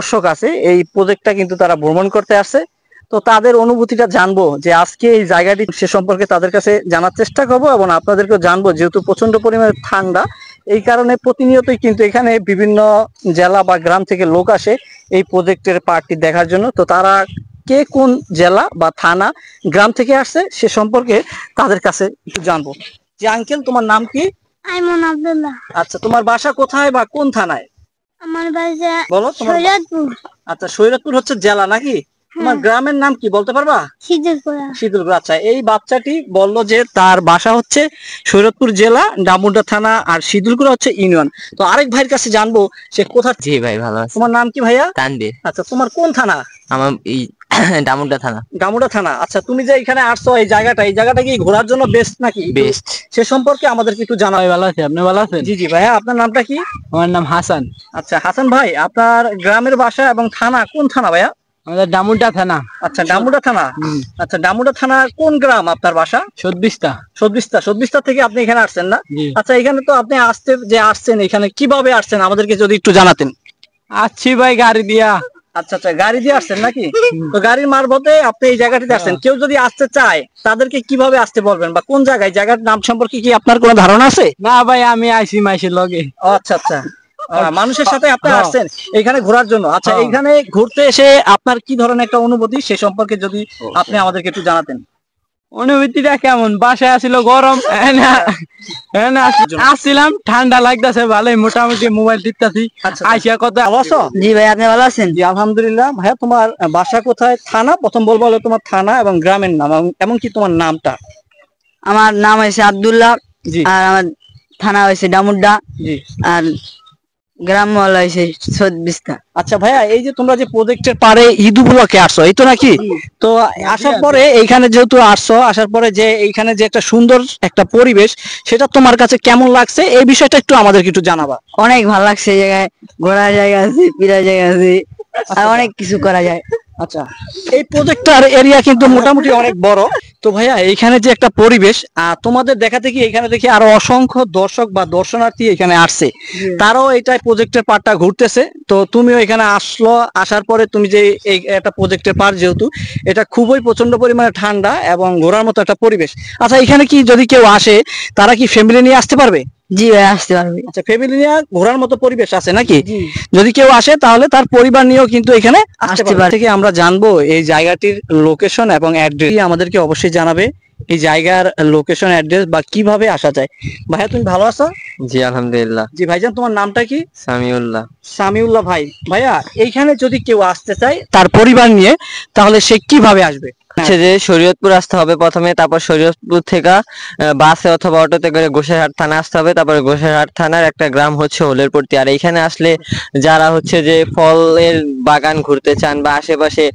দর্শক আছে এই প্রজেক্টটা কিন্তু তারা ভ্রমণ করতে আসছে। তো তাদের অনুভূতিটা জানবো যে আজকে এই জায়গাটি সে সম্পর্কে তাদের কাছে জানার চেষ্টা করবো এবং আপনাদেরকেও জানবো, যেহেতু প্রচন্ড পরিমাণে ঠান্ডা এই কারণে প্রতিনিয়তই কিন্তু এখানে বিভিন্ন জেলা বা গ্রাম থেকে লোক আসে এই প্রজেক্টের পার্টটি দেখার জন্য। তো তারা কে কোন জেলা বা থানা গ্রাম থেকে আসছে সে সম্পর্কে তাদের কাছে একটু জানবো। যে আঙ্কেল, তোমার নাম কি? আইমন আব্দুল্লাহ। আচ্ছা, তোমার বাসা কোথায় বা কোন থানায়? আমার বাসা বলো তোমার। সৈয়দপুর। আচ্ছা, সৈয়দপুর হচ্ছে জেলা নাকি? তোমার গ্রামের নাম কি বলতে পারবা? শীতলকুড়া। শীতলপুর। আচ্ছা, এই বাচ্চাটি বললো যে তার বাসা হচ্ছে সৈয়দপুর জেলা, ডামুড্ডা থানা, আর শীতলকুড়া হচ্ছে ইউনিয়ন। তো আরেক ভাইয়ের কাছে জানবো সে কোথা। জি ভাই, ভালো আছে। তোমার নাম কি ভাইয়া? তানভীর। আচ্ছা, তোমার কোন থানা? আমার এই ডামুড্ডা থানা। ডামুড্ডা থানা। আচ্ছা, তুমি যে এখানে আসছো এই জায়গাটা কি ঘোরার জন্য বেস্ট নাকি? বেস্ট। সে সম্পর্কে আমাদেরকে একটু জানাও। ভালো আছে, আপনি ভালো আছেন? জি জি ভাইয়া, আপনার নামটা কি? আমার নাম হাসান। আচ্ছা হাসান ভাই, আপনার গ্রামের বাসা এবং থানা কোন থানা ভাইয়া? আমাদের ডামুড্ডা থানা। আচ্ছা, ডামুডা থানা। আচ্ছা, ডামুডা থানা কোন গ্রাম আপনার বাসা? সদবিস্তা। সদবিস্তা থেকে আপনি এখানে আসছেন না? জি। আচ্ছা, এখানে তো আপনি আসছেন এখানে কিভাবে আসছেন আমাদেরকে যদি একটু জানাতেন। আসছি ভাই গাড়ি দিয়া। আচ্ছা আচ্ছা, গাড়ি দিয়ে আসছেন নাকি? তো গাড়ির মারফতে আপনি এই জায়গাটিতে আসছেন। কেউ যদি আসতে চায় তাদেরকে কিভাবে আসতে বলবেন বা কোন জায়গায়, জায়গার নাম সম্পর্কে কি আপনার কোনো ধারণা আছে? না ভাই, আমি আইছি মাইসের লগে। ও আচ্ছা আচ্ছা, মানুষের সাথে আপনি আসছেন এখানে ঘোরার জন্য। আচ্ছা, এখানে ঘুরতে এসে আপনার কি ধরনের একটা অনুভূতি সে সম্পর্কে যদি আপনি আমাদেরকে একটু জানাতেন। অনুভূতিটা কেমন? বাসায় আসছিল গরম, আসছিলাম ঠান্ডা লাগতেছে ভালোই, মোটামুটি মোবাইল টিপতাছি। আইসা কত ভালো আছো? জি ভাই, আপনি ভালো আছেন? জি আলহামদুলিল্লাহ। ভাইয়া, তোমার বাসা কোথায়? থানা প্রথম বলবো হলো তোমার থানা এবং গ্রামের নাম, এমনকি তোমার নামটা। আমার নাম হয়েছে আব্দুল্লাহ। জি। আর আমার থানা হয়েছে ডামুড্ডা। জি। আর গ্রাম হয়েছে সদবিস্তা। আচ্ছা ভাইয়া, এই যে তোমরা যে প্রজেক্টের পারে ঈদ উপলক্ষে আসছো এই তো নাকি? তো আসার পরে এইখানে যেহেতু আসছো, আসার পরে যে এইখানে যে একটা সুন্দর একটা পরিবেশ, সেটা তোমার কাছে কেমন লাগছে এই বিষয়টা একটু আমাদেরকে একটু জানাবা। অনেক ভালো লাগছে, এই জায়গায় ঘোরার জায়গা আছে, ফিরার জায়গা আছে, আর অনেক কিছু করা যায়। আচ্ছা, এই প্রজেক্টটার এরিয়া কিন্তু মোটামুটি অনেক বড়। তো ভাইয়া, এইখানে যে একটা পরিবেশ তোমাদের দেখাতে কি এখানে দেখি আরো অসংখ্য দর্শক বা দর্শনার্থী এখানে আসছে, তারাও এটাই প্রজেক্টের পার্টটা ঘুরতেছে। তো তুমিও এখানে আসার পরে তুমি যে এই একটা প্রজেক্টের পার্ট, যেহেতু এটা খুবই প্রচন্ড পরিমাণে ঠান্ডা এবং ঘোরার মতো একটা পরিবেশ। আচ্ছা, এখানে কি যদি কেউ আসে তারা কি ফ্যামিলি নিয়ে আসতে পারবে? জি ভাই, আসতে পারবে। আচ্ছা, ফ্যামিলি নিয়ে ঘোরার মতো পরিবেশ আছে নাকি? যদি কেউ আসে তাহলে তার পরিবার নিয়েও কিন্তু এখানে আসতে পারে। থেকে আমরা জানবো এই জায়গাটির লোকেশন এবং অ্যাড্রেস আমাদেরকে অবশ্যই জানাবে, এই জায়গার লোকেশন অ্যাড্রেস বা কিভাবে আসা যায়। ভাইয়া, তুমি ভালো আছো? জি আলহামদুলিল্লাহ। জি ভাইজান, তোমার নামটা কি? সামিউল্লাহ। সামিউল্লাহ ভাই। ভাইয়া, এইখানে যদি কেউ আসতে চায় তার পরিবার নিয়ে, তাহলে সে কিভাবে আসবে? হচ্ছে যে শরীয়তপুর আসতে হবে প্রথমে, তারপর শরীয়তপুর থেকে বাসে অথবা অটোতে করে গোসাইরহাট থানা আসতে হবে, তারপরে গোসাইরহাট থানার একটা গ্রাম হচ্ছে হোলেরপট্টি। আর এইখানে আসলে যারা হচ্ছে যে ফলের বাগান ঘুরতে চান বা আশেপাশে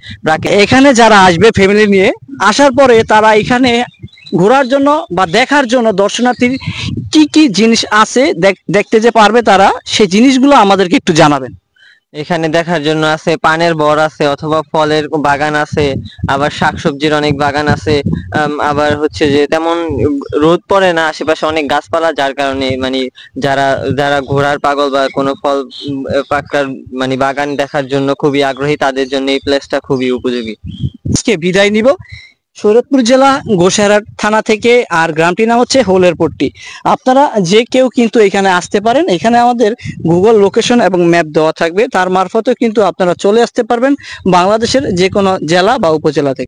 এখানে যারা আসবে ফ্যামিলি নিয়ে, আসার পরে তারা এখানে ঘোরার জন্য বা দেখার জন্য দর্শনার্থীর কি কি জিনিস আছে দেখতে যে পারবে তারা, সেই জিনিসগুলো আমাদেরকে একটু জানাবেন। এখানে দেখার জন্য আছে পানের বর আছে, অথবা ফলের বাগান আছে, আবার শাকসবজির অনেক বাগান আছে। আবার হচ্ছে যে তেমন রোদ পড়ে না, আশেপাশে অনেক গাছপালা, যার কারণে মানে যারা যারা ঘোড়ার পাগল বা কোনো ফল পাকার মানে বাগান দেখার জন্য খুবই আগ্রহী, তাদের জন্য এই প্লেসটা খুবই উপযোগী। আজকে বিদায় নিব শরীয়তপুর জেলা গোসাইরহাট থানা থেকে, আর গ্রামটির নাম হচ্ছে হোলেরপট্টি। আপনারা যে কেউ কিন্তু এখানে আসতে পারেন। এখানে আমাদের গুগল লোকেশন এবং ম্যাপ দেওয়া থাকবে, তার মারফতেও কিন্তু আপনারা চলে আসতে পারবেন বাংলাদেশের যে কোনো জেলা বা উপজেলা থেকে।